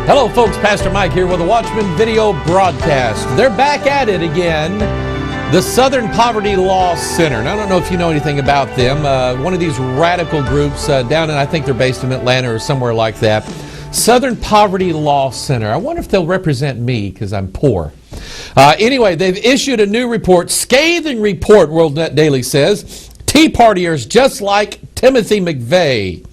Hello, folks. Pastor Mike here with a Watchman video broadcast. They're back at it again. The Southern Poverty Law Center. Now, I don't know if you know anything about them. One of these radical groups down in, I think they're based in Atlanta or somewhere like that. Southern Poverty Law Center. I wonder if they'll represent me because I'm poor. Anyway, they've issued a new report, scathing report, WorldNet Daily says. Tea Partiers just like Timothy McVeigh.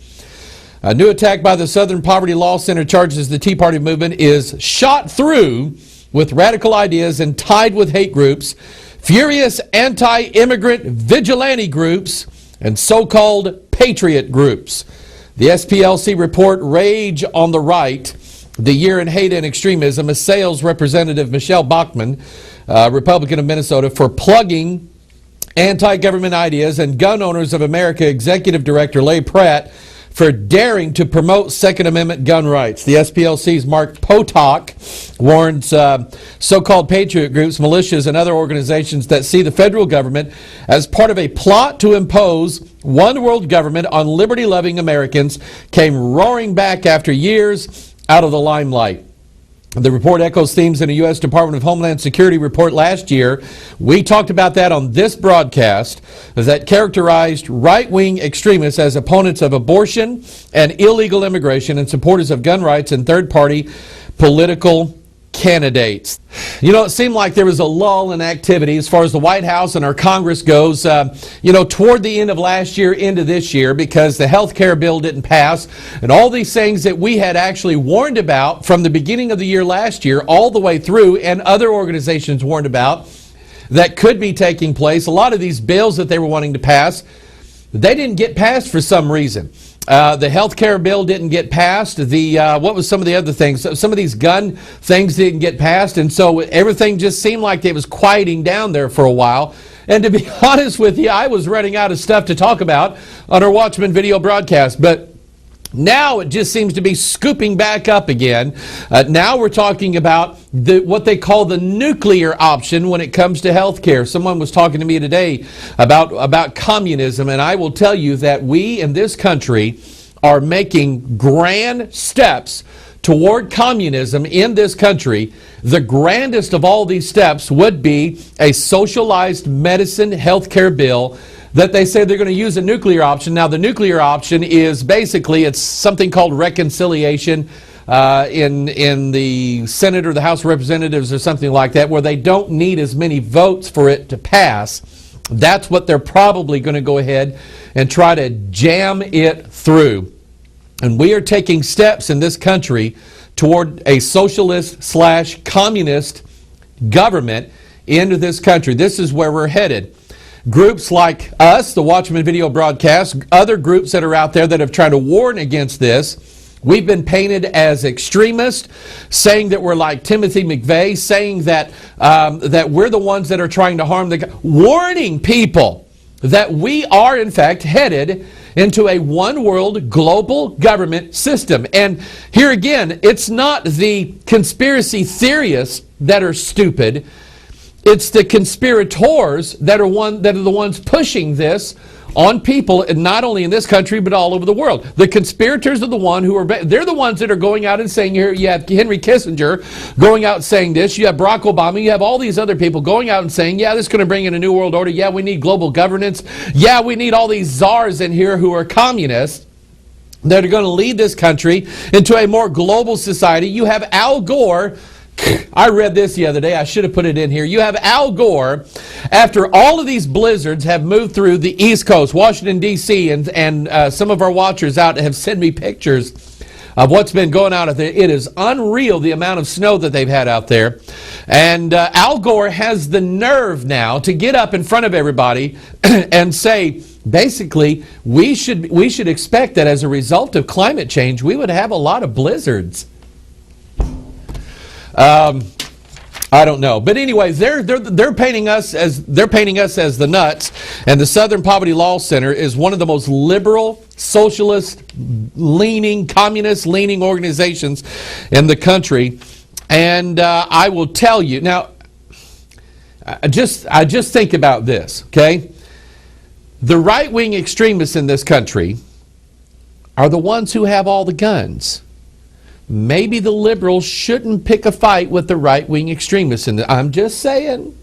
A new attack by the Southern Poverty Law Center charges the Tea Party movement is shot through with radical ideas and tied with hate groups, furious anti-immigrant vigilante groups, and so-called patriot groups. The SPLC report, Rage on the Right, the Year in Hate and Extremism, assails Representative Michelle Bachmann, Republican of Minnesota, for plugging anti-government ideas, and Gun Owners of America Executive Director Leigh Pratt for daring to promote Second Amendment gun rights. The SPLC's Mark Potok warns so-called patriot groups, militias, and other organizations that see the federal government as part of a plot to impose one world government on liberty-loving Americans came roaring back after years out of the limelight. The report echoes themes in a U.S. Department of Homeland Security report last year. We talked about that on this broadcast, that characterized right-wing extremists as opponents of abortion and illegal immigration and supporters of gun rights and third-party political candidates. You know, it seemed like there was a lull in activity as far as the White House and our Congress goes, toward the end of last year into this year, because the health care bill didn't pass, and all these things that we had actually warned about from the beginning of the year last year all the way through, and other organizations warned about that could be taking place. A lot of these bills that they were wanting to pass, they didn't get passed for some reason. The health care bill didn't get passed. What was some of the other things? Some of these gun things didn't get passed, and so everything just seemed like it was quieting down there for a while. And to be honest with you, I was running out of stuff to talk about on our Watchman video broadcast. But now it just seems to be scooping back up again. Now we're talking about what they call the nuclear option when it comes to health care. Someone was talking to me today about communism, and I will tell you that we in this country are making grand steps toward communism in this country. The grandest of all these steps would be a socialized medicine health care bill that they say they're going to use a nuclear option. Now, the nuclear option is basically, it's something called reconciliation in the Senate or the House of Representatives or something like that, where they don't need as many votes for it to pass. That's what they're probably going to go ahead and try to jam it through. And we are taking steps in this country toward a socialist/communist government into this country. This is where we're headed. Groups like us, the Watchman video broadcast, other groups that are out there that have tried to warn against this, we've been painted as extremists, saying that we're like Timothy McVeigh, saying that that we're the ones that are trying to harm warning people that we are in fact headed into a one world global government system. And here again, it's not the conspiracy theorists that are stupid. It's the conspirators that are the ones pushing this on people, and not only in this country but all over the world. The conspirators are the they're the ones that are going out and saying, here you have Henry Kissinger going out saying this, you have Barack Obama, you have all these other people going out and saying, yeah, this is going to bring in a new world order, yeah, we need global governance, yeah, we need all these czars in here who are communists that are going to lead this country into a more global society. You have Al Gore. I read this the other day. I should have put it in here. You have Al Gore, after all of these blizzards have moved through the East Coast, Washington, D.C., and some of our watchers out have sent me pictures of what's been going on out there. It is unreal the amount of snow that they've had out there. And Al Gore has the nerve now to get up in front of everybody and say, basically, we should expect that as a result of climate change, we would have a lot of blizzards. I don't know, but anyway, they're painting us as the nuts, and the Southern Poverty Law Center is one of the most liberal, socialist-leaning, communist-leaning organizations in the country. And I will tell you now, I just think about this, okay? The right-wing extremists in this country are the ones who have all the guns. maybe the liberals shouldn't pick a fight with the right-wing extremists. And I'm just saying.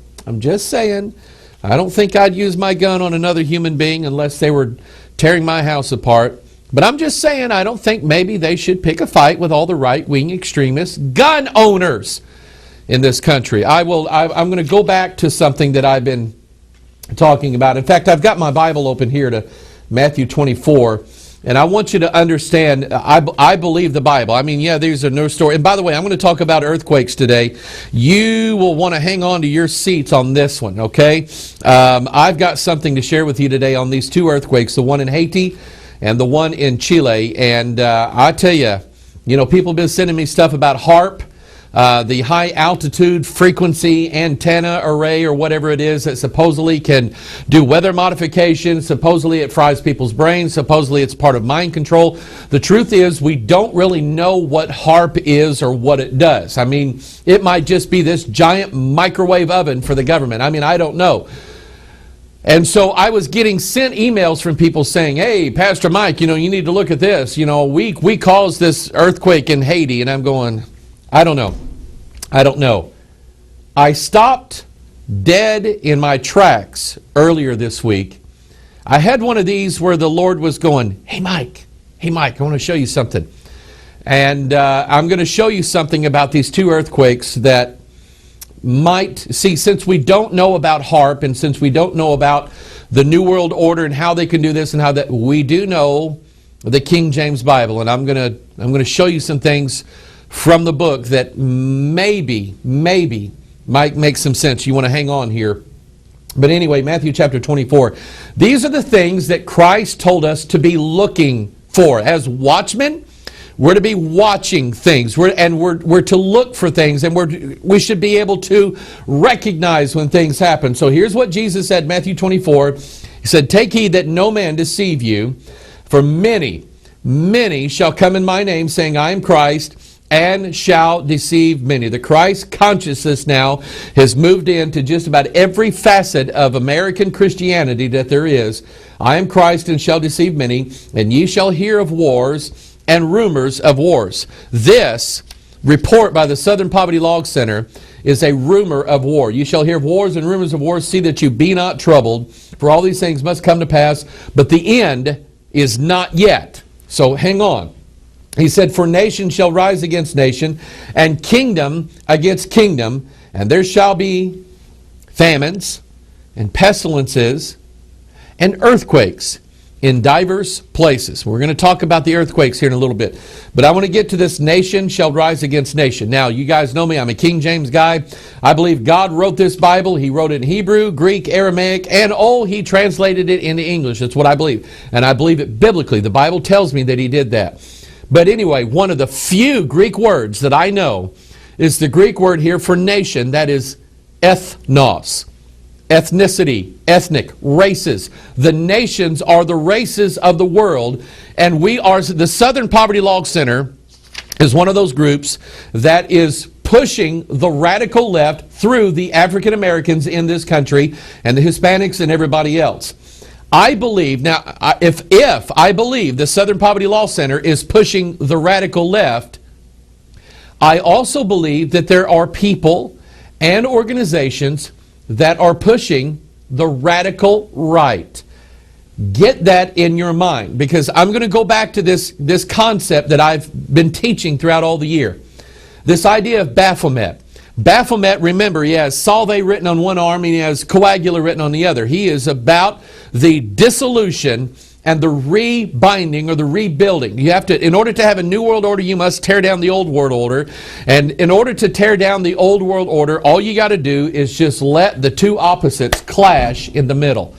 I don't think I'd use my gun on another human being unless they were tearing my house apart. But I'm just saying, I don't think maybe they should pick a fight with all the right-wing extremist gun owners in this country. I'm going to go back to something that I've been talking about. In fact, I've got my Bible open here to Matthew 24, and I want you to understand, I believe the Bible. I mean, yeah, there's a no story. And by the way, I'm going to talk about earthquakes today. You will want to hang on to your seats on this one, okay? I've got something to share with you today on these two earthquakes, the one in Haiti and the one in Chile. And I tell you, people have been sending me stuff about HAARP, the high altitude frequency antenna array or whatever it is that supposedly can do weather modification. Supposedly it fries people's brains. Supposedly it's part of mind control. The truth is we don't really know what HAARP is or what it does. I mean, it might just be this giant microwave oven for the government. I mean, I don't know. And so I was getting sent emails from people saying, hey, Pastor Mike, you need to look at this. We caused this earthquake in Haiti. And I'm going, I don't know. I stopped dead in my tracks earlier this week. I had one of these where the Lord was going, hey, Mike, I want to show you something. And I'm going to show you something about these two earthquakes that since we don't know about HAARP and since we don't know about the New World Order and how they can do this and how that, we do know the King James Bible. And I'm going to show you some things from the book that maybe might make some sense. You want to hang on here. But anyway, Matthew chapter 24. These are the things that Christ told us to be looking for. As watchmen, we're to be watching things. We're to look for things, and we should be able to recognize when things happen. So here's what Jesus said, Matthew 24. He said, take heed that no man deceive you, for many shall come in my name, saying, I am Christ, and shall deceive many. The Christ consciousness now has moved into just about every facet of American Christianity that there is. I am Christ and shall deceive many, and ye shall hear of wars and rumors of wars. This report by the Southern Poverty Law Center is a rumor of war. You shall hear of wars and rumors of wars. See that you be not troubled, for all these things must come to pass, but the end is not yet. So hang on. He said, for nation shall rise against nation, and kingdom against kingdom, and there shall be famines, and pestilences, and earthquakes in diverse places. We're going to talk about the earthquakes here in a little bit. But I want to get to this nation shall rise against nation. Now, you guys know me. I'm a King James guy. I believe God wrote this Bible. He wrote it in Hebrew, Greek, Aramaic, and He translated it into English. That's what I believe. And I believe it biblically. The Bible tells me that He did that. But anyway, one of the few Greek words that I know is the Greek word here for nation, that is ethnos. Ethnicity, ethnic, races. The nations are the races of the world, and we are, the Southern Poverty Law Center is one of those groups that is pushing the radical left through the African Americans in this country and the Hispanics and everybody else. I believe, now, if I believe the Southern Poverty Law Center is pushing the radical left, I also believe that there are people and organizations that are pushing the radical right. Get that in your mind, because I'm going to go back to this concept that I've been teaching throughout all the year. This idea of Baphomet. Baphomet, remember, he has Salve written on one arm and he has Coagula written on the other. He is about the dissolution and the rebinding or the rebuilding. You have to, in order to have a new world order, you must tear down the old world order. And in order to tear down the old world order, all you got to do is just let the two opposites clash in the middle.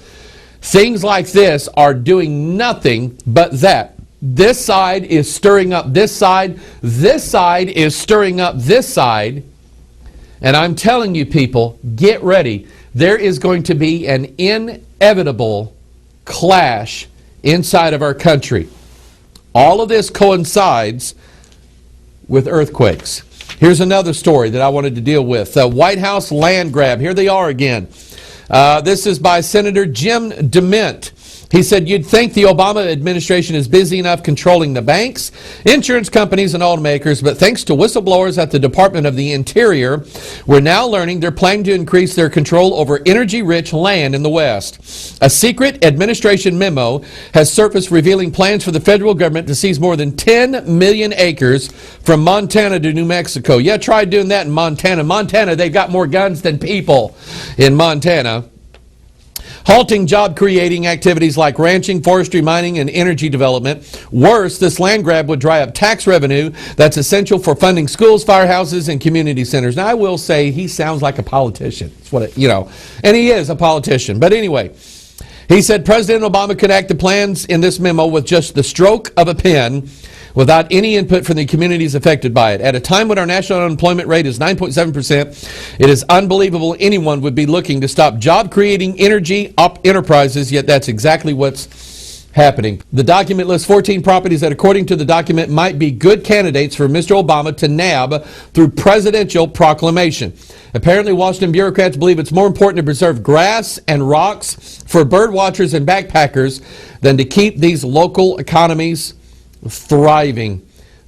Things like this are doing nothing but that. This side is stirring up this side. This side is stirring up this side. And I'm telling you people, get ready. There is going to be an inevitable clash inside of our country. All of this coincides with earthquakes. Here's another story that I wanted to deal with. The White House land grab. Here they are again. This is by Senator Jim DeMint. He said, you'd think the Obama administration is busy enough controlling the banks, insurance companies, and automakers, but thanks to whistleblowers at the Department of the Interior, we're now learning they're planning to increase their control over energy-rich land in the West. A secret administration memo has surfaced revealing plans for the federal government to seize more than 10 million acres from Montana to New Mexico. Yeah, try doing that in Montana. Montana, they've got more guns than people in Montana. Halting job-creating activities like ranching, forestry, mining, and energy development. Worse, this land grab would dry up tax revenue that's essential for funding schools, firehouses, and community centers. Now, I will say he sounds like a politician. That's what and he is a politician. But anyway, he said President Obama could act the plans in this memo with just the stroke of a pen, without any input from the communities affected by it. At a time when our national unemployment rate is 9.7%, it is unbelievable anyone would be looking to stop job-creating energy enterprises, yet that's exactly what's happening. The document lists 14 properties that, according to the document, might be good candidates for Mr. Obama to nab through presidential proclamation. Apparently, Washington bureaucrats believe it's more important to preserve grass and rocks for bird watchers and backpackers than to keep these local economies thriving.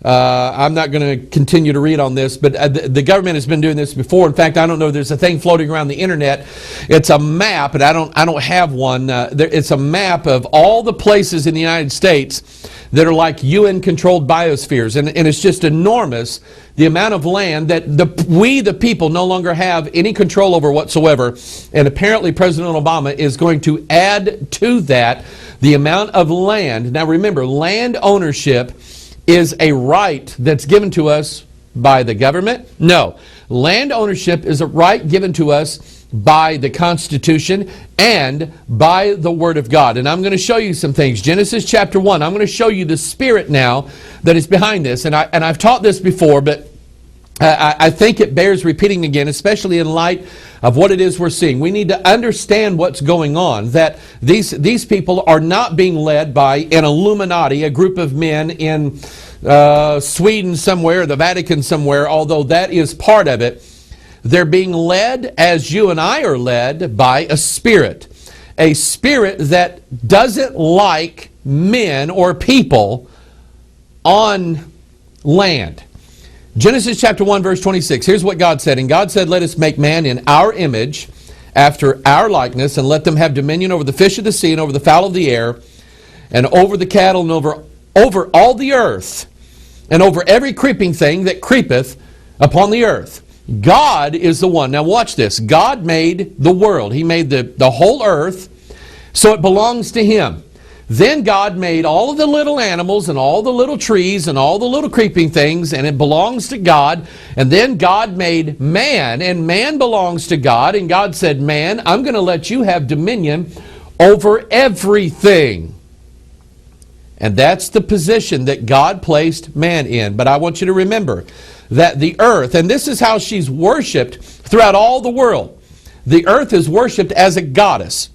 I'm not going to continue to read on this, but the government has been doing this before. In fact, I don't know, there's a thing floating around the internet. It's a map, and I don't have one. It's a map of all the places in the United States that are like UN-controlled biospheres, and it's just enormous, the amount of land that we, the people, no longer have any control over whatsoever. And apparently President Obama is going to add to that the amount of land. Now remember, land ownership is a right that's given to us by the government. No, land ownership is a right given to us by the Constitution and by the Word of God. And I'm going to show you some things. Genesis chapter 1, I'm going to show you the spirit now that is behind this. And I've taught this before, but I think it bears repeating again, especially in light of what it is we're seeing. We need to understand what's going on, that these people are not being led by an Illuminati, a group of men in Sweden somewhere, the Vatican somewhere, although that is part of it. They're being led, as you and I are led, by a spirit that doesn't like men or people on land. Genesis chapter 1, verse 26. Here's what God said. And God said, let us make man in our image, after our likeness, and let them have dominion over the fish of the sea, and over the fowl of the air, and over the cattle, and over all the earth, and over every creeping thing that creepeth upon the earth. God is the one. Now watch this. God made the world. He made the whole earth, so it belongs to Him. Then God made all of the little animals and all the little trees and all the little creeping things, and it belongs to God. And then God made man, and man belongs to God. And God said, man, I'm going to let you have dominion over everything. And that's the position that God placed man in. But I want you to remember that the earth, and this is how she's worshipped throughout all the world. The earth is worshipped as a goddess.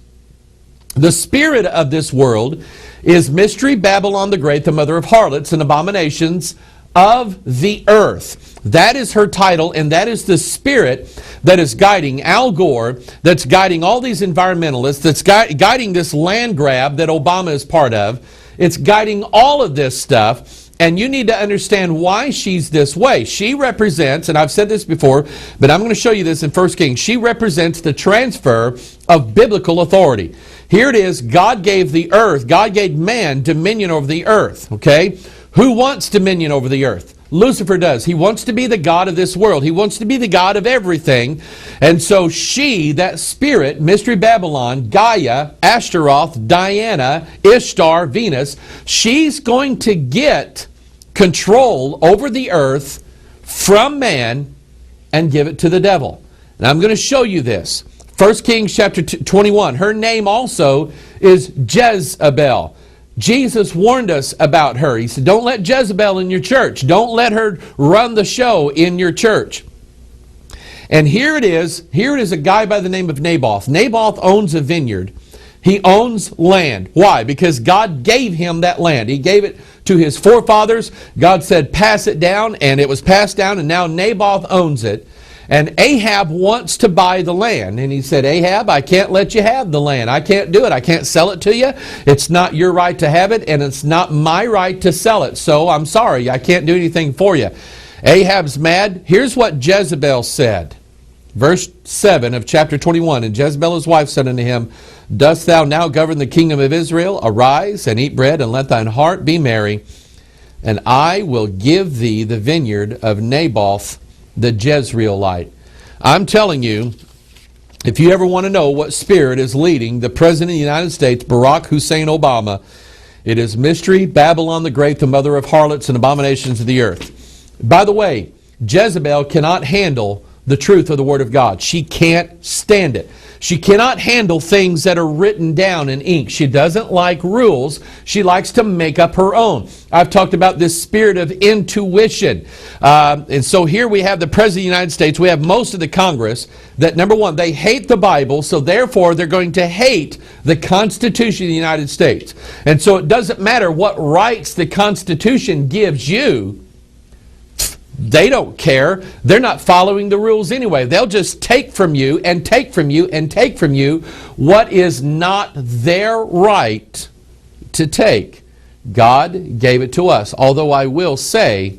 The spirit of this world is Mystery Babylon the Great, the mother of harlots and abominations of the earth. That is her title, and that is the spirit that is guiding Al Gore, that's guiding all these environmentalists, that's guiding this land grab that Obama is part of. It's guiding all of this stuff. And you need to understand why she's this way. She represents, and I've said this before, but I'm going to show you this in 1 Kings. She represents the transfer of biblical authority. Here it is. God gave the earth, God gave man dominion over the earth. Okay? Who wants dominion over the earth? Lucifer does. He wants to be the god of this world. He wants to be the god of everything. And so she, that spirit, Mystery Babylon, Gaia, Ashtaroth, Diana, Ishtar, Venus, she's going to get control over the earth from man and give it to the devil. And I'm going to show you this. 1 Kings chapter 21. Her name also is Jezebel. Jesus warned us about her. He said, don't let Jezebel in your church. Don't let her run the show in your church. And here it is. Here it is, a guy by the name of Naboth. Naboth owns a vineyard. He owns land. Why? Because God gave him that land. He gave it to his forefathers. God said, pass it down, and it was passed down, and now Naboth owns it. And Ahab wants to buy the land. And he said, Ahab, I can't let you have the land. I can't do it. I can't sell it to you. It's not your right to have it, and it's not my right to sell it. So I'm sorry, I can't do anything for you. Ahab's mad. Here's what Jezebel said. Verse 7 of chapter 21. And Jezebel his wife said unto him, Dost thou now govern the kingdom of Israel? Arise and eat bread, and let thine heart be merry. And I will give thee the vineyard of Naboth the Jezreelite. I'm telling you, if you ever want to know what spirit is leading the President of the United States, Barack Hussein Obama, it is mystery, Babylon the Great, the mother of harlots and abominations of the earth. By the way, Jezebel cannot handle the truth of the Word of God. She can't stand it. She cannot handle things that are written down in ink. She doesn't like rules. She likes to make up her own. I've talked about this spirit of intuition. And so here we have the President of the United States. We have most of the Congress that, number one, they hate the Bible, so therefore they're going to hate the Constitution of the United States. And so it doesn't matter what rights the Constitution gives you. They don't care. They're not following the rules anyway. They'll just take from you and take from you and take from you what is not their right to take. God gave it to us. Although I will say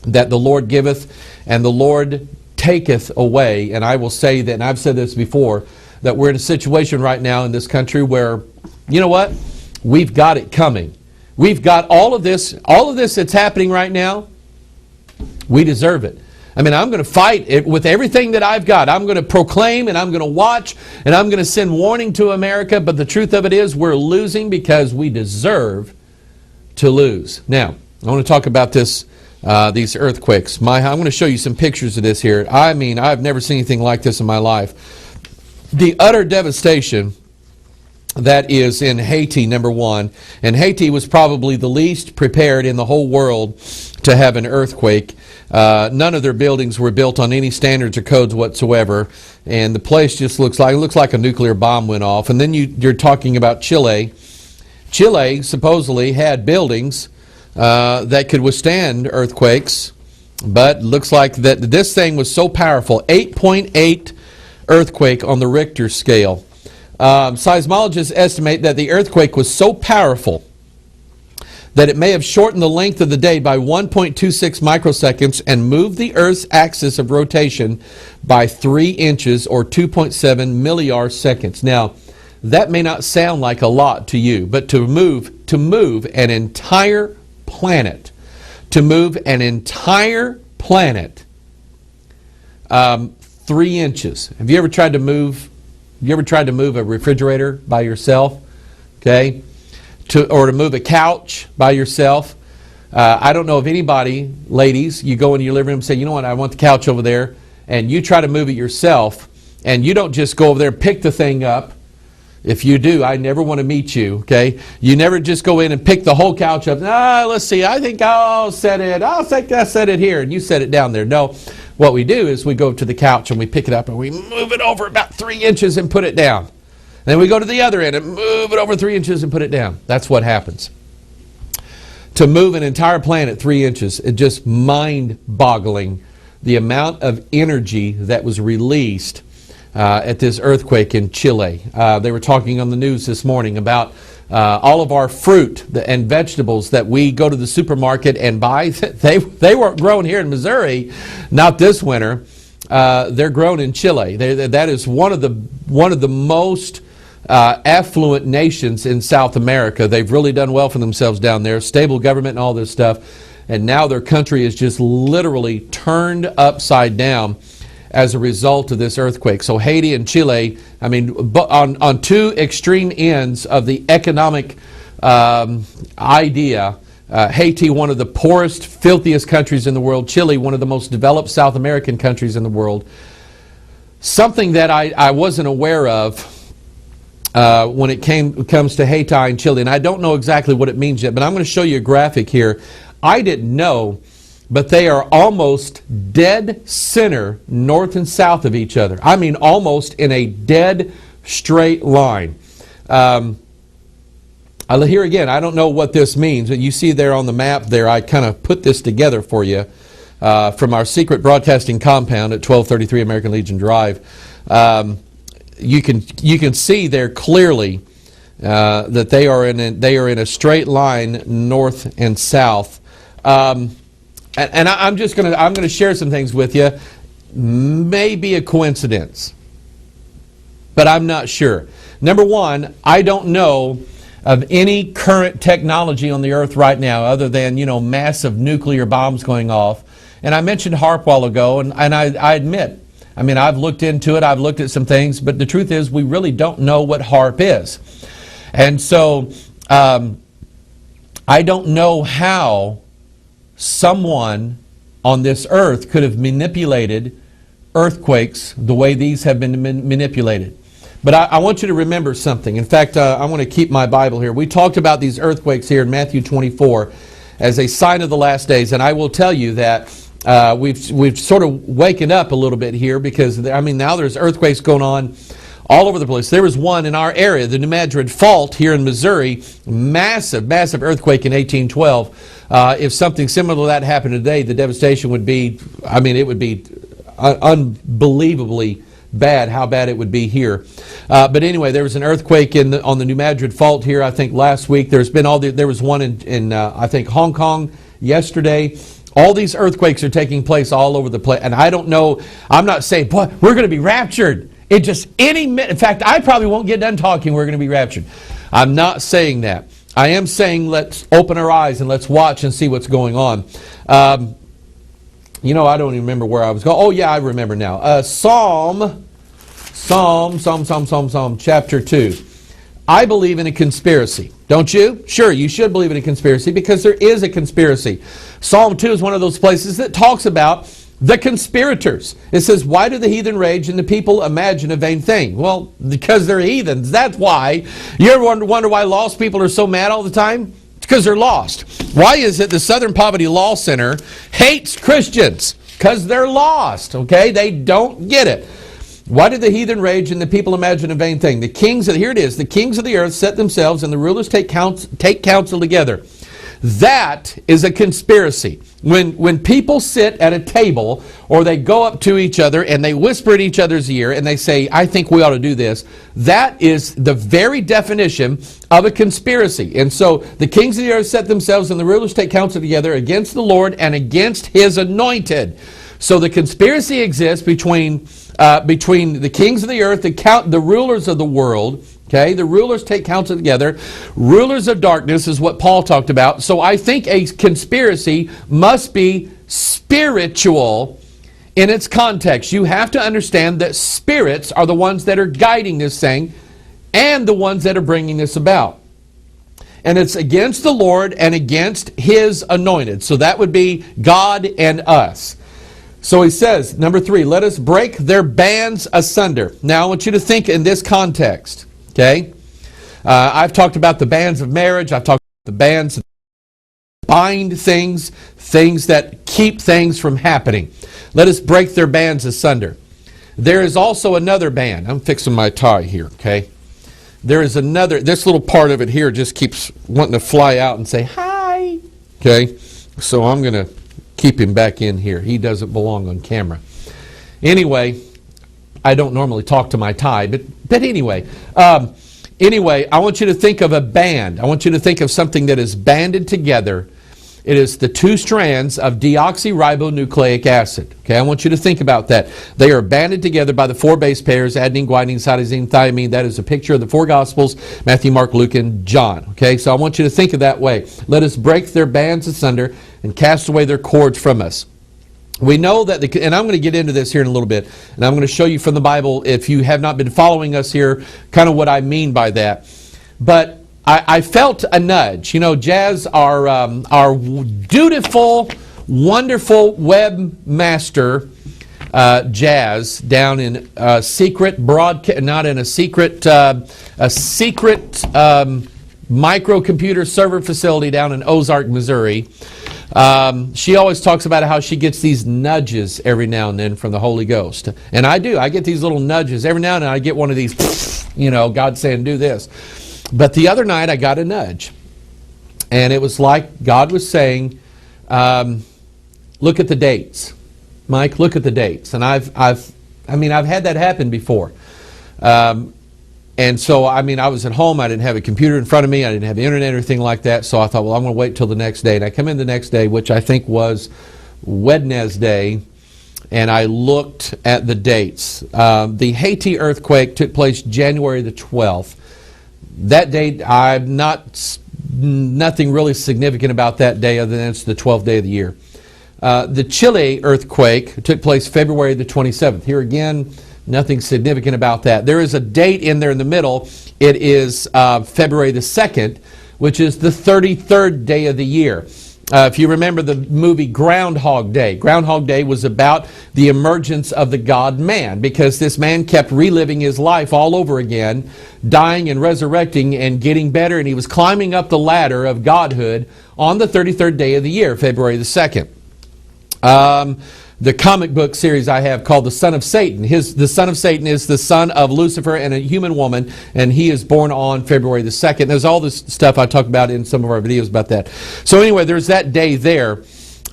that the Lord giveth and the Lord taketh away. And I will say that, and I've said this before, that we're in a situation right now in this country where, you know what? We've got it coming. We've got all of this that's happening right now. We deserve it. I mean, I'm going to fight it with everything that I've got. I'm going to proclaim and I'm going to watch and I'm going to send warning to America. But the truth of it is we're losing because we deserve to lose. Now, I want to talk about this, these earthquakes. I'm going to show you some pictures of this here. I mean, I've never seen anything like this in my life. The utter devastation that is in Haiti, number one. And Haiti was probably the least prepared in the whole world to have an earthquake. None of their buildings were built on any standards or codes whatsoever, and the place just looks like a nuclear bomb went off. And then you're talking about Chile. Chile supposedly had buildings that could withstand earthquakes, but looks like that this thing was so powerful, 8.8 earthquake on the Richter scale. Seismologists estimate that the earthquake was so powerful that it may have shortened the length of the day by 1.26 microseconds and moved the Earth's axis of rotation by 3 inches or 2.7 milliards seconds. Now, that may not sound like a lot to you, but to move an entire planet, 3 inches. Have you ever tried to move a refrigerator by yourself? Okay. Or to move a couch by yourself. I don't know if anybody, ladies, you go into your living room and say, you know what, I want the couch over there, and you try to move it yourself, and you don't just go over there and pick the thing up. If you do, I never want to meet you, okay? You never just go in and pick the whole couch up. Let's see, I think I'll set it here, and you set it down there. No, what we do is we go to the couch and we pick it up and we move it over about 3 inches and put it down. Then we go to the other end and move it over 3 inches and put it down. That's what happens. To move an entire planet 3 inches, it's just mind-boggling the amount of energy that was released at this earthquake in Chile. They were talking on the news this morning about all of our fruit and vegetables that we go to the supermarket and buy. They weren't grown here in Missouri, not this winter. They're grown in Chile. That is one of the most affluent nations in South America. They've really done well for themselves down there, stable government and all this stuff, and now their country is just literally turned upside down as a result of this earthquake. So Haiti and Chile, I mean, on two extreme ends of the economic idea, Haiti, one of the poorest, filthiest countries in the world, Chile, one of the most developed South American countries in the world. Something that I wasn't aware of when it comes to Haiti and Chile, and I don't know exactly what it means yet, but I'm going to show you a graphic here. I didn't know, but they are almost dead center north and south of each other. I mean almost in a dead straight line. Here again, I don't know what this means. You see there on the map there, I kind of put this together for you. from our secret broadcasting compound at 1233 American Legion Drive. You can see there clearly that they are in a straight line north and south. And I'm going to share some things with you. Maybe a coincidence, but I'm not sure. Number one, I don't know of any current technology on the earth right now other than, massive nuclear bombs going off. And I mentioned HAARP a while ago, and I admit, I've looked into it, I've looked at some things, but the truth is we really don't know what HAARP is. And so I don't know how someone on this earth could have manipulated earthquakes the way these have been manipulated. But I want you to remember something. In fact, I want to keep my Bible here. We talked about these earthquakes here in Matthew 24 as a sign of the last days, and I will tell you that we've sort of waken up a little bit here because, now there's earthquakes going on all over the place. There was one in our area, the New Madrid Fault here in Missouri, massive earthquake in 1812. If something similar to that happened today, the devastation would be, it would be unbelievably bad, how bad it would be here. But anyway, there was an earthquake on the New Madrid Fault here, I think, last week. There was one in I think, Hong Kong yesterday. All these earthquakes are taking place all over the place. And I don't know, I'm not saying, boy, we're going to be raptured. It just, any minute, in fact, I probably won't get done talking, we're going to be raptured. I'm not saying that. I am saying let's open our eyes and let's watch and see what's going on. I don't even remember where I was going. Oh, yeah, I remember now. Psalm chapter 2. I believe in a conspiracy. Don't you? Sure, you should believe in a conspiracy because there is a conspiracy. Psalm 2 is one of those places that talks about the conspirators. It says, why do the heathen rage and the people imagine a vain thing? Well, because they're heathens. That's why. You ever wonder why lost people are so mad all the time? It's because they're lost. Why is it the Southern Poverty Law Center hates Christians? Because they're lost, okay? They don't get it. Why do the heathen rage and the people imagine a vain thing? The kings of the earth set themselves and the rulers take counsel together. That is a conspiracy. When people sit at a table or they go up to each other and they whisper in each other's ear and they say, I think we ought to do this, that is the very definition of a conspiracy. And so the kings of the earth set themselves and the rulers take counsel together against the Lord and against his anointed. So the conspiracy exists between the kings of the earth, the rulers of the world. Okay, the rulers take counsel together. Rulers of darkness is what Paul talked about. So I think a conspiracy must be spiritual in its context. You have to understand that spirits are the ones that are guiding this thing and the ones that are bringing this about. And it's against the Lord and against his anointed. So that would be God and us. So he says, number 3, let us break their bands asunder. Now I want you to think in this context. Okay, I've talked about the bands of marriage. I've talked about the bands that bind things that keep things from happening. Let us break their bands asunder. There is also another band. I'm fixing my tie here, okay? There is another, this little part of it here just keeps wanting to fly out and say, hi. Okay, so I'm going to keep him back in here. He doesn't belong on camera. Anyway, I don't normally talk to my tie, but anyway. Anyway, I want you to think of a band. I want you to think of something that is banded together. It is the 2 strands of deoxyribonucleic acid. Okay, I want you to think about that. They are banded together by the 4 base pairs, adenine, guanine, cytosine, thymine. That is a picture of the 4 Gospels, Matthew, Mark, Luke, and John. Okay, so I want you to think of that way. Let us break their bands asunder and cast away their cords from us. We know that, and I'm going to get into this here in a little bit, and I'm going to show you from the Bible, if you have not been following us here, kind of what I mean by that. But I felt a nudge. Jazz, our dutiful, wonderful webmaster, Jazz, down in a secret broadcast, not in a secret microcomputer server facility down in Ozark, Missouri. She always talks about how she gets these nudges every now and then from the Holy Ghost. And I do. I get these little nudges. Every now and then I get one of these, God saying, do this. But the other night I got a nudge. And it was like God was saying, look at the dates. Mike, look at the dates. And I've had that happen before. And so, I was at home. I didn't have a computer in front of me. I didn't have the internet or anything like that. So I thought, well, I'm going to wait till the next day. And I come in the next day, which I think was Wednesday, and I looked at the dates. The Haiti earthquake took place January the 12th. That date, nothing really significant about that day other than it's the 12th day of the year. The Chile earthquake took place February the 27th. Here again, nothing significant about that. There is a date in there in the middle. It is February the 2nd, which is the 33rd day of the year. If you remember the movie Groundhog Day, Groundhog Day was about the emergence of the God-man, because this man kept reliving his life all over again, dying and resurrecting and getting better, and he was climbing up the ladder of godhood on the 33rd day of the year, February the 2nd. The comic book series I have called The Son of Satan. The Son of Satan is the son of Lucifer and a human woman, and he is born on February the 2nd. There's all this stuff I talked about in some of our videos about that. So anyway, there's that day there.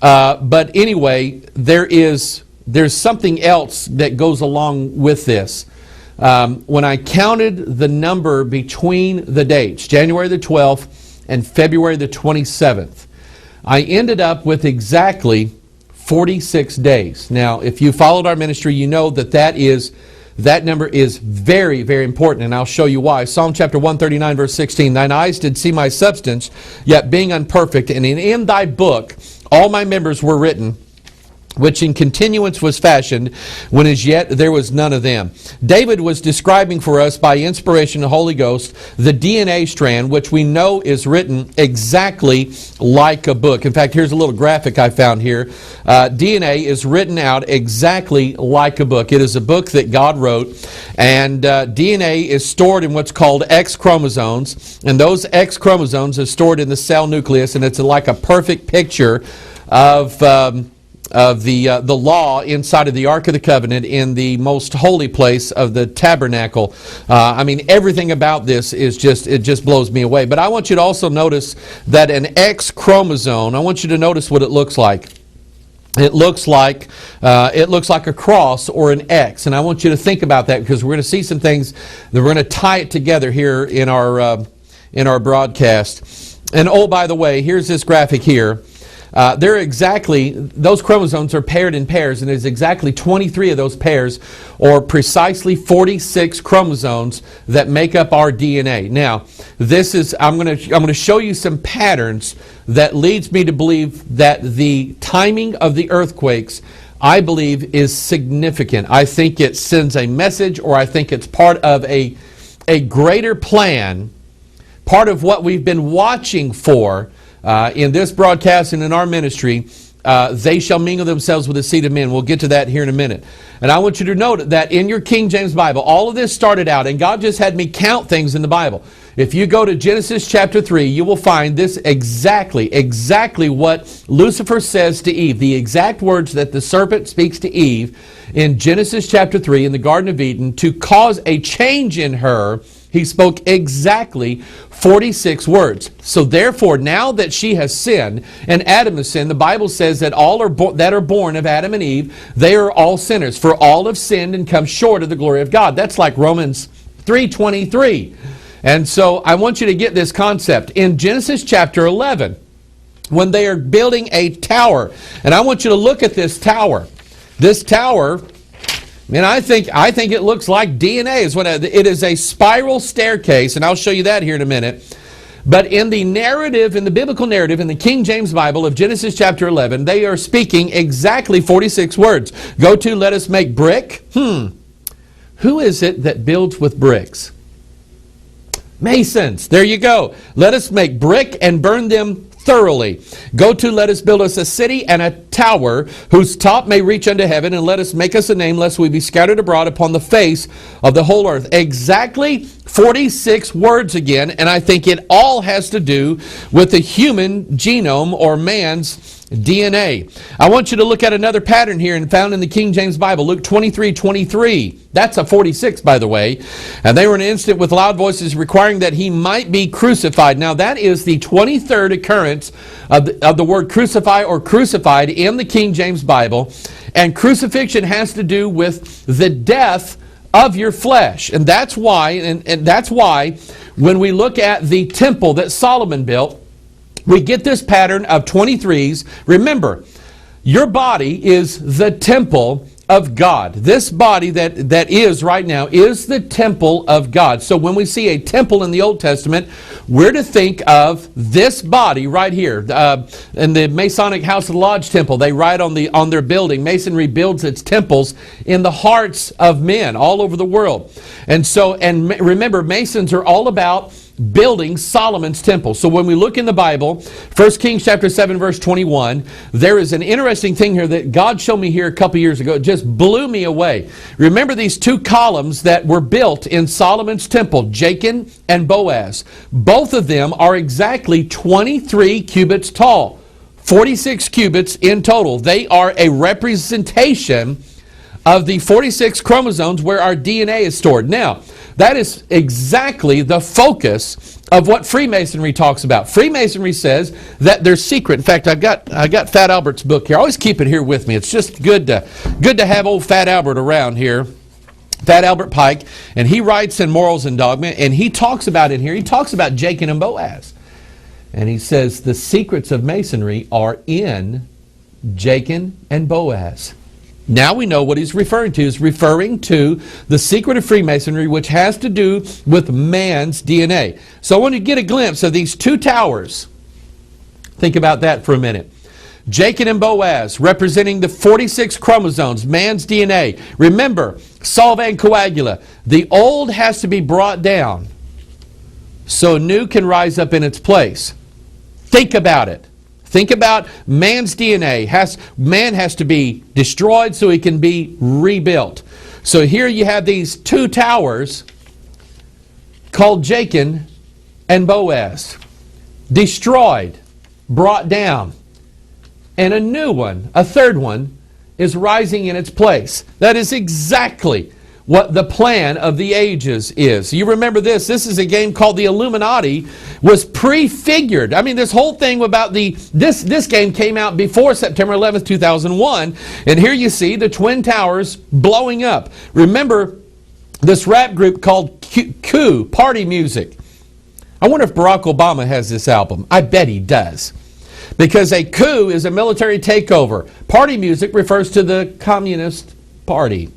But anyway, there's something else that goes along with this. When I counted the number between the dates, January the 12th and February the 27th, I ended up with exactly 46 days. Now, if you followed our ministry, you know that number is very, very important, and I'll show you why. Psalm chapter 139, verse 16, "Thine eyes did see my substance, yet being unperfect, and in thy book all my members were written, which in continuance was fashioned, when as yet there was none of them." David was describing for us by inspiration of the Holy Ghost the DNA strand, which we know is written exactly like a book. In fact, here's a little graphic I found here. DNA is written out exactly like a book. It is a book that God wrote, and DNA is stored in what's called X chromosomes, and those X chromosomes are stored in the cell nucleus, and it's like a perfect picture of the law inside of the Ark of the Covenant in the most holy place of the tabernacle. Everything about this is it just blows me away. But I want you to also notice that an X chromosome, I want you to notice what it looks like. It looks like a cross or an X, and I want you to think about that, because we're going to see some things that we're going to tie it together here in our broadcast. And oh, by the way, here's this graphic here. Those chromosomes are paired in pairs, and there's exactly 23 of those pairs, or precisely 46 chromosomes that make up our DNA. Now, I'm going to show you some patterns that leads me to believe that the timing of the earthquakes, I believe, is significant. I think it sends a message, or I think it's part of a greater plan, part of what we've been watching for. In this broadcast and in our ministry, they shall mingle themselves with the seed of men. We'll get to that here in a minute. And I want you to note that in your King James Bible, all of this started out, and God just had me count things in the Bible. If you go to Genesis chapter 3, you will find this exactly what Lucifer says to Eve. The exact words that the serpent speaks to Eve in Genesis chapter 3 in the Garden of Eden to cause a change in her. He spoke exactly 46 words. So therefore, now that she has sinned and Adam has sinned, the Bible says that all that are born of Adam and Eve, they are all sinners. For all have sinned and come short of the glory of God. That's like Romans 3:23. And so I want you to get this concept. In Genesis chapter 11, when they are building a tower, and I want you to look at this tower. This tower, I think it looks like DNA. It is a spiral staircase, and I'll show you that here in a minute. But in the narrative, in the biblical narrative, in the King James Bible of Genesis chapter 11, they are speaking exactly 46 words. Go to, let us make brick. Who is it that builds with bricks? Masons. There you go. Let us make brick and burn them thoroughly. Go to, let us build us a city and a tower whose top may reach unto heaven, and let us make us a name, lest we be scattered abroad upon the face of the whole earth. Exactly 46 words again, and I think it all has to do with the human genome, or man's DNA. I want you to look at another pattern here and found in the King James Bible, Luke 23:23. That's a 46, by the way. And they were in an instant with loud voices requiring that he might be crucified. Now that is the 23rd occurrence of the word crucify or crucified in the King James Bible. And crucifixion has to do with the death of your flesh. And that's why, and that's why when we look at the temple that Solomon built, we get this pattern of 23s. Remember, your body is the temple of God. This body that is right now is the temple of God. So when we see a temple in the Old Testament, we're to think of this body right here. In the Masonic House of the Lodge temple, they write on their building, Masonry builds its temples in the hearts of men all over the world. And remember, Masons are all about building Solomon's temple. So when we look in the Bible, 1 Kings chapter 7 verse 21, there is an interesting thing here that God showed me here a couple years ago. It just blew me away. Remember these two columns that were built in Solomon's temple, Jachin and Boaz. Both of them are exactly 23 cubits tall, 46 cubits in total. They are a representation of the 46 chromosomes where our DNA is stored. Now, that is exactly the focus of what Freemasonry talks about. Freemasonry says that they're secret. In fact, I got Fat Albert's book here. I always keep it here with me. It's just good to have old Fat Albert around here. Fat Albert Pike, and he writes in Morals and Dogma, and he talks about it here. He talks about Jachin and Boaz. And he says the secrets of Masonry are in Jachin and Boaz. Now we know what he's referring to. He's referring to the secret of Freemasonry, which has to do with man's DNA. So I want you to get a glimpse of these two towers. Think about that for a minute. Jachin and Boaz, representing the 46 chromosomes, man's DNA. Remember, solve and coagula. The old has to be brought down so new can rise up in its place. Think about it. Think about man's DNA. Man has to be destroyed so he can be rebuilt. So here you have these two towers called Jachin and Boaz. Destroyed, brought down. And a new one, a third one, is rising in its place. That is exactly what the plan of the ages is. You remember this. This is a game called the Illuminati, was prefigured. I mean, this whole thing about this game came out before September 11th, 2001. And here you see the Twin Towers blowing up. Remember this rap group called Coup, Party Music. I wonder if Barack Obama has this album. I bet he does. Because a coup is a military takeover. Party music refers to the Communist Party.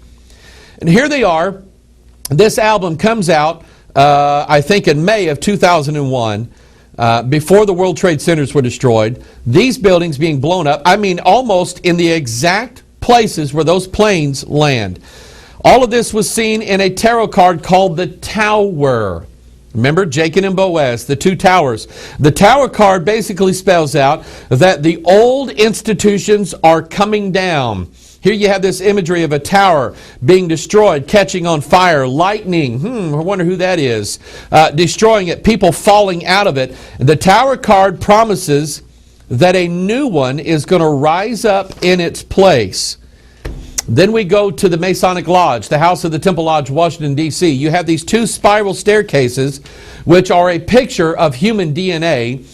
And here they are. This album comes out, I think, in May of 2001, before the World Trade Centers were destroyed. These buildings being blown up, I mean, almost in the exact places where those planes land. All of this was seen in a tarot card called the Tower. Remember, Jachin and Boaz, the two towers. The Tower card basically spells out that the old institutions are coming down. Here you have this imagery of a tower being destroyed, catching on fire, lightning. I wonder who that is. Destroying it, people falling out of it. The Tower card promises that a new one is going to rise up in its place. Then we go to the Masonic Lodge, the House of the Temple Lodge, Washington, D.C. You have these two spiral staircases, which are a picture of human DNA.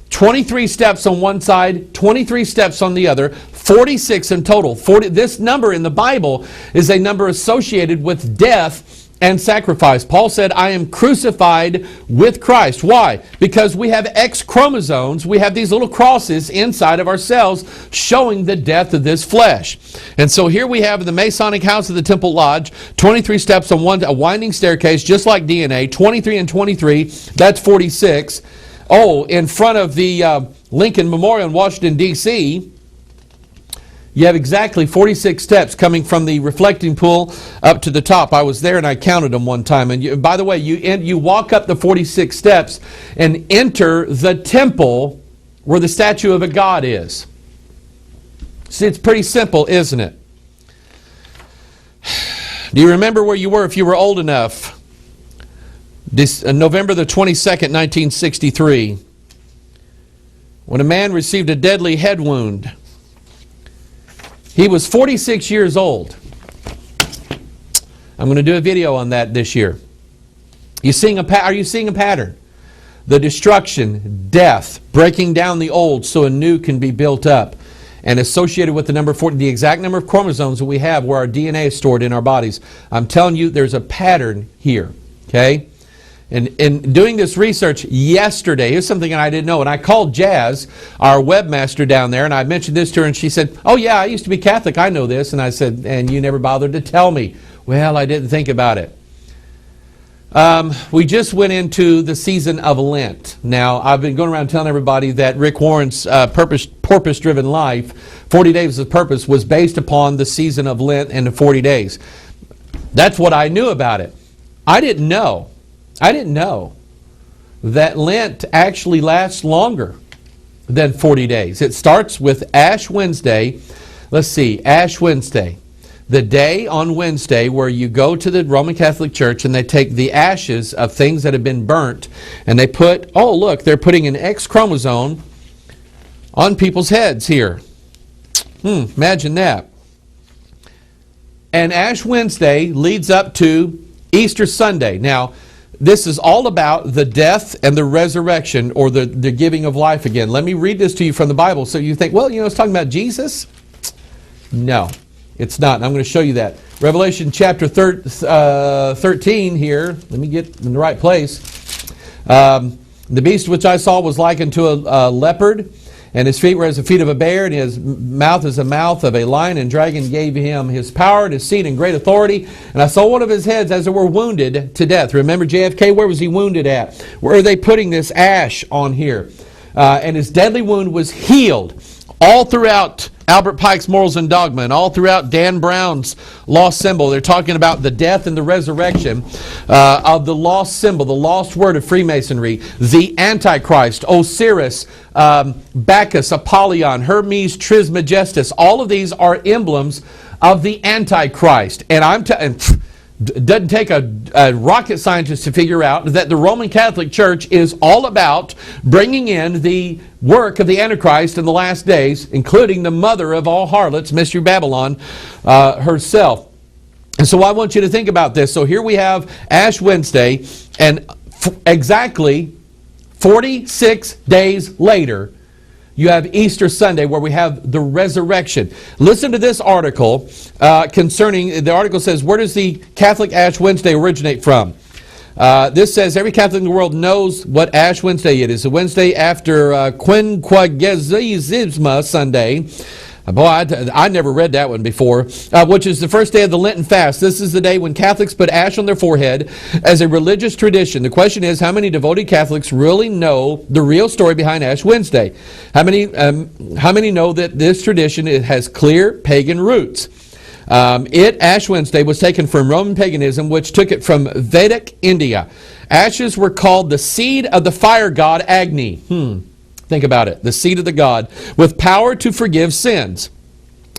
23 steps on one side, 23 steps on the other, 46 in total. This number in the Bible is a number associated with death and sacrifice. Paul said, I am crucified with Christ. Why? Because we have X chromosomes. We have these little crosses inside of ourselves showing the death of this flesh. And so here we have in the Masonic House of the Temple Lodge, 23 steps on a winding staircase, just like DNA, 23 and 23, that's 46. Oh, in front of the Lincoln Memorial in Washington, D.C., you have exactly 46 steps coming from the reflecting pool up to the top. I was there and I counted them one time. And by the way, you walk up the 46 steps and enter the temple where the statue of a god is. See, it's pretty simple, isn't it? Do you remember where you were if you were old enough? November the 22nd, 1963, when a man received a deadly head wound He was 46 years old. I'm going to do a video on that this year. Are you seeing a pattern? The destruction, death, breaking down the old so a new can be built up. And associated with the number 40, the exact number of chromosomes that we have where our DNA is stored in our bodies. I'm telling you, there's a pattern here. Okay? And in doing this research yesterday, here's something I didn't know. And I called Jazz, our webmaster down there, and I mentioned this to her, and she said, oh yeah, I used to be Catholic, I know this. And I said, and you never bothered to tell me. Well, I didn't think about it. We just went into the season of Lent. Now, I've been going around telling everybody that Rick Warren's purpose-driven life, 40 Days of Purpose, was based upon the season of Lent and the 40 days. That's what I knew about it. I didn't know that Lent actually lasts longer than 40 days. It starts with Ash Wednesday. Let's see, Ash Wednesday. The day on Wednesday where you go to the Roman Catholic Church and they take the ashes of things that have been burnt and they put, oh look, they're putting an X chromosome on people's heads here. Imagine that. And Ash Wednesday leads up to Easter Sunday. Now, this is all about the death and the resurrection, or the giving of life again. Let me read this to you from the Bible so you think, well, it's talking about Jesus? No. It's not. And I'm going to show you that. Revelation chapter 13 here. Let me get in the right place. The beast which I saw was likened to a leopard, and his feet were as the feet of a bear, and his mouth as the mouth of a lion, and dragon gave him his power and his seat and great authority. And I saw one of his heads as it were wounded to death. Remember JFK? Where was he wounded at? Where are they putting this ash on here? And his deadly wound was healed. All throughout Albert Pike's Morals and Dogma, and all throughout Dan Brown's lost symbol, they're talking about the death and the resurrection of the lost symbol, the lost word of Freemasonry, the Antichrist, Osiris, Bacchus, Apollyon, Hermes Trismegistus. All of these are emblems of the Antichrist. And it doesn't take a rocket scientist to figure out that the Roman Catholic Church is all about bringing in the work of the Antichrist in the last days, including the mother of all harlots, Mystery Babylon herself. And so I want you to think about this. So here we have Ash Wednesday, and exactly 46 days later, you have Easter Sunday, where we have the resurrection. Listen to this article concerning, the article says, where does the Catholic Ash Wednesday originate from? This says, every Catholic in the world knows what Ash Wednesday it is. The Wednesday after Quinquagesima Sunday. Boy, I never read that one before, which is the first day of the Lenten fast. This is the day when Catholics put ash on their forehead as a religious tradition. The question is, how many devoted Catholics really know the real story behind Ash Wednesday? How many know that this tradition has clear pagan roots? Ash Wednesday was taken from Roman paganism, which took it from Vedic India. Ashes were called the seed of the fire god Agni. Think about it. The seed of the god with power to forgive sins.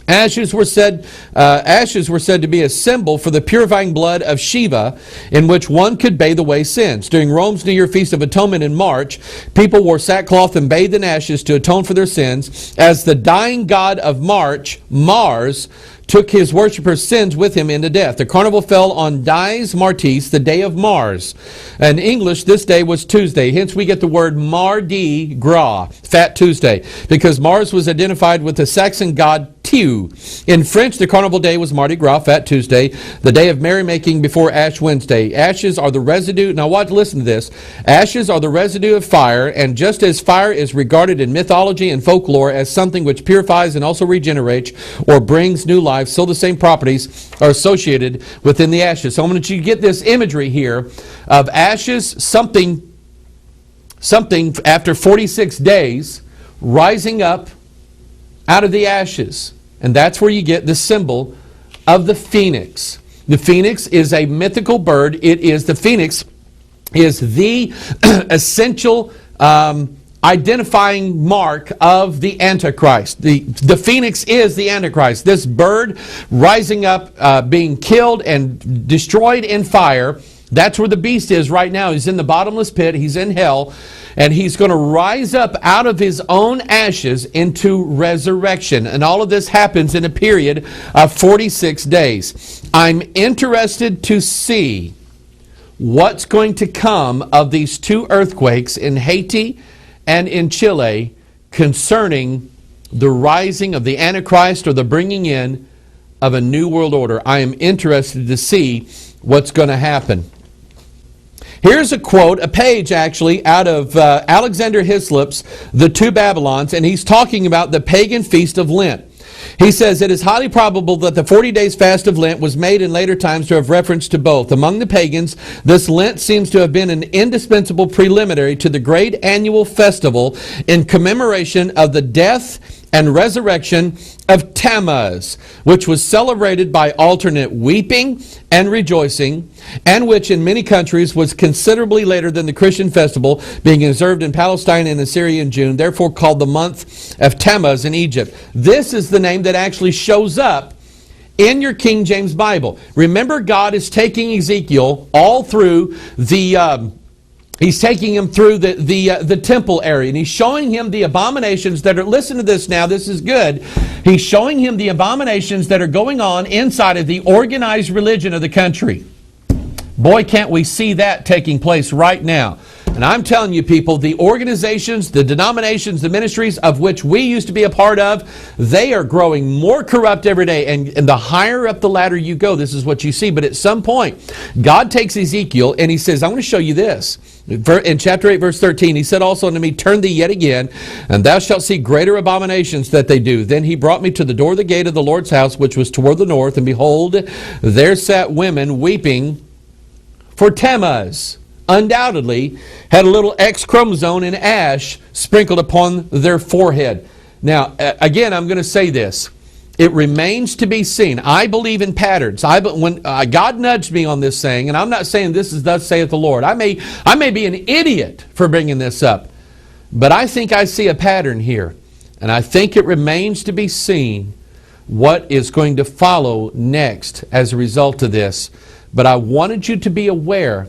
Ashes were said to be a symbol for the purifying blood of Shiva, in which one could bathe away sins. During Rome's New Year Feast of Atonement in March, people wore sackcloth and bathed in ashes to atone for their sins. As the dying god of March, Mars, took his worshippers' sins with him into death. The carnival fell on Dies Martis, the day of Mars. In English, this day was Tuesday. Hence, we get the word Mardi Gras, Fat Tuesday, because Mars was identified with the Saxon god Tieu. In French, the carnival day was Mardi Gras, Fat Tuesday, the day of merrymaking before Ash Wednesday. Ashes are the residue. Now, listen to this. Ashes are the residue of fire, and just as fire is regarded in mythology and folklore as something which purifies and also regenerates or brings new life, so the same properties are associated within the ashes. So I want you to get this imagery here of ashes, something after 46 days rising up out of the ashes. And that's where you get the symbol of the phoenix. The phoenix is a mythical bird. The phoenix is the essential identifying mark of the Antichrist. The phoenix is the Antichrist. This bird rising up, being killed and destroyed in fire, That's where the beast is right now. He's in the bottomless pit. He's in hell. And he's going to rise up out of his own ashes into resurrection. And all of this happens in a period of 46 days. I'm interested to see what's going to come of these two earthquakes in Haiti and in Chile concerning the rising of the Antichrist or the bringing in of a new world order. I am interested to see what's going to happen. Here's a quote, a page actually, out of Alexander Hislop's The Two Babylons, and he's talking about the pagan feast of Lent. He says, it is highly probable that the 40 days fast of Lent was made in later times to have reference to both. Among the pagans, this Lent seems to have been an indispensable preliminary to the great annual festival in commemoration of the death and resurrection of Tammuz, which was celebrated by alternate weeping and rejoicing, and which in many countries was considerably later than the Christian festival, being observed in Palestine and Assyria in June, therefore called the month of Tammuz in Egypt. This is the name that actually shows up in your King James Bible. Remember, God is taking Ezekiel all through the He's taking him through the temple area, and he's showing him the abominations that are, listen to this now, this is good. He's showing him the abominations that are going on inside of the organized religion of the country. Boy, can't we see that taking place right now. And I'm telling you people, the organizations, the denominations, the ministries of which we used to be a part of, they are growing more corrupt every day. And the higher up the ladder you go, this is what you see. But at some point, God takes Ezekiel and he says, I'm going to show you this. In chapter 8, verse 13, he said also unto me, turn thee yet again, and thou shalt see greater abominations that they do. Then he brought me to the door of the gate of the Lord's house, which was toward the north, and behold, there sat women weeping for Tammuz. Undoubtedly had a little X chromosome in ash sprinkled upon their forehead. Now, again, I'm going to say this. It remains to be seen. I believe in patterns. When God nudged me on this saying, and I'm not saying this is thus saith the Lord. I may be an idiot for bringing this up, but I think I see a pattern here, and I think it remains to be seen what is going to follow next as a result of this. But I wanted you to be aware.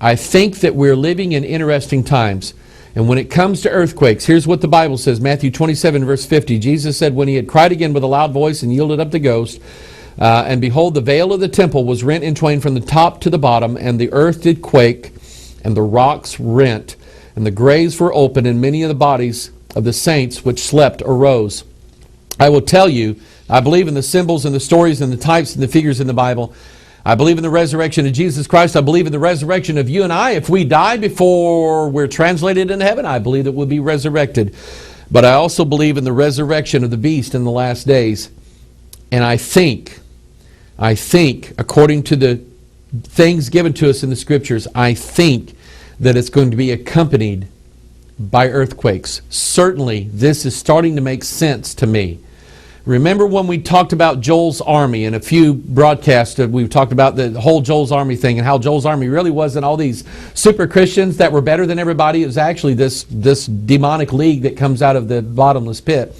I think that we're living in interesting times. And when it comes to earthquakes, here's what the Bible says. Matthew 27, verse 50. Jesus said, when he had cried again with a loud voice and yielded up the ghost, and behold, the veil of the temple was rent in twain from the top to the bottom, and the earth did quake, and the rocks rent, and the graves were opened, and many of the bodies of the saints which slept arose. I will tell you, I believe in the symbols and the stories and the types and the figures in the Bible. I believe in the resurrection of Jesus Christ. I believe in the resurrection of you and I. If we die before we're translated into heaven, I believe that we'll be resurrected. But I also believe in the resurrection of the beast in the last days. And I think, according to the things given to us in the Scriptures, I think that it's going to be accompanied by earthquakes. Certainly, this is starting to make sense to me. Remember when we talked about Joel's army in a few broadcasts, we've talked about the whole Joel's army thing and how Joel's army really wasn't all these super Christians that were better than everybody. It was actually this demonic league that comes out of the bottomless pit.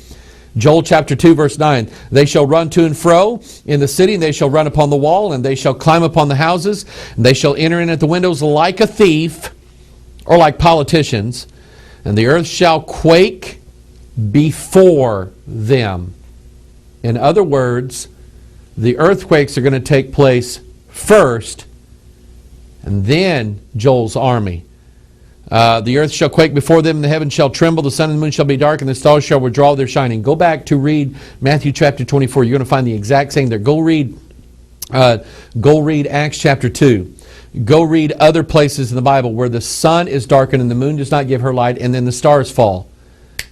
Joel chapter 2 verse 9, they shall run to and fro in the city, and they shall run upon the wall, and they shall climb upon the houses, and they shall enter in at the windows like a thief, or like politicians, and the earth shall quake before them. In other words, the earthquakes are going to take place first, and then Joel's army. The earth shall quake before them, and the heavens shall tremble, the sun and the moon shall be dark, and the stars shall withdraw their shining. Go back to read Matthew chapter 24. You're going to find the exact same there. Go read Acts chapter 2. Go read other places in the Bible where the sun is darkened and the moon does not give her light, and then the stars fall.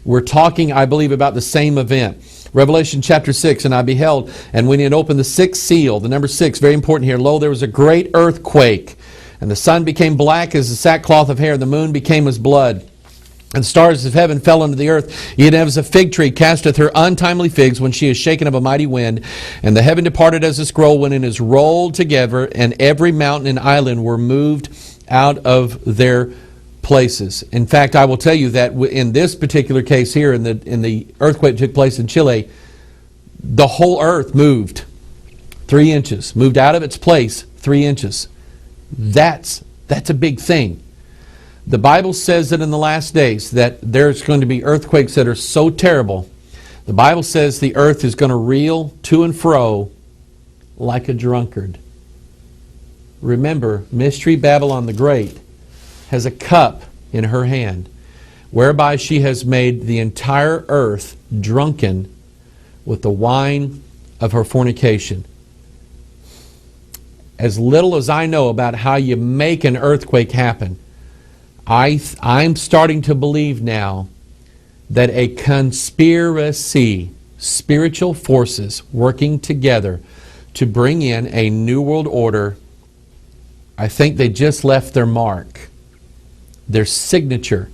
We're talking, I believe, about the same event. Revelation chapter 6, and I beheld, and when he had opened the sixth seal, the number 6, very important here, lo, there was a great earthquake, and the sun became black as the sackcloth of hair, and the moon became as blood, and stars of heaven fell unto the earth, even as a fig tree casteth her untimely figs when she is shaken of a mighty wind, and the heaven departed as a scroll when it is rolled together, and every mountain and island were moved out of their places. In fact, I will tell you that in this particular case here, in the earthquake that took place in Chile, the whole earth moved 3 inches, moved out of its place 3 inches. That's a big thing. The Bible says that in the last days that there's going to be earthquakes that are so terrible. The Bible says the earth is going to reel to and fro like a drunkard. Remember, Mystery Babylon the Great has a cup in her hand, whereby she has made the entire earth drunken with the wine of her fornication. As little as I know about how you make an earthquake happen, I'm starting to believe now that a conspiracy, spiritual forces working together to bring in a new world order, I think they just left their mark, their signature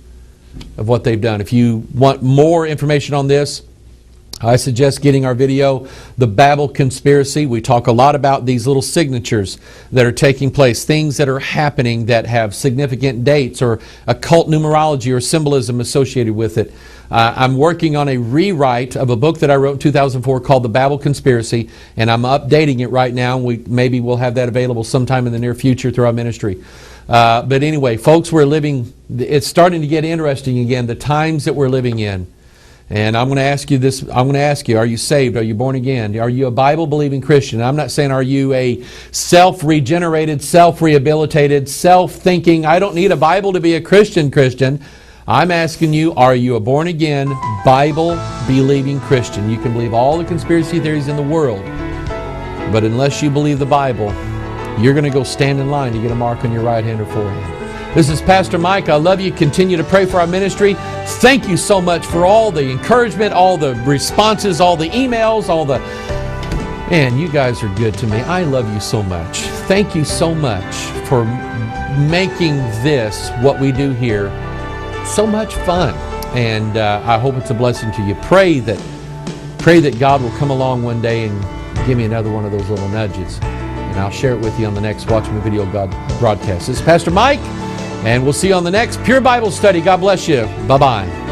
of what they've done. If you want more information on this, I suggest getting our video, The Babel Conspiracy. We talk a lot about these little signatures that are taking place, things that are happening that have significant dates or occult numerology or symbolism associated with it. I'm working on a rewrite of a book that I wrote in 2004 called The Babel Conspiracy, and I'm updating it right now. Maybe we'll have that available sometime in the near future through our ministry. But anyway, folks, it's starting to get interesting again, the times that we're living in. And I'm going to ask you this. I'm going to ask you, are you saved? Are you born again? Are you a Bible-believing Christian? I'm not saying are you a self-regenerated, self-rehabilitated, self-thinking, I don't need a Bible to be a Christian. I'm asking you, are you a born-again, Bible-believing Christian? You can believe all the conspiracy theories in the world, but unless you believe the Bible, you're going to go stand in line to get a mark on your right hand or forehead. This is Pastor Mike. I love you. Continue to pray for our ministry. Thank you so much for all the encouragement, all the responses, all the emails, Man, you guys are good to me. I love you so much. Thank you so much for making this, what we do here, so much fun. And I hope it's a blessing to you. Pray that God will come along one day and give me another one of those little nudges. And I'll share it with you on the next Watch My Video broadcast. This is Pastor Mike. And we'll see you on the next Pure Bible Study. God bless you. Bye-bye.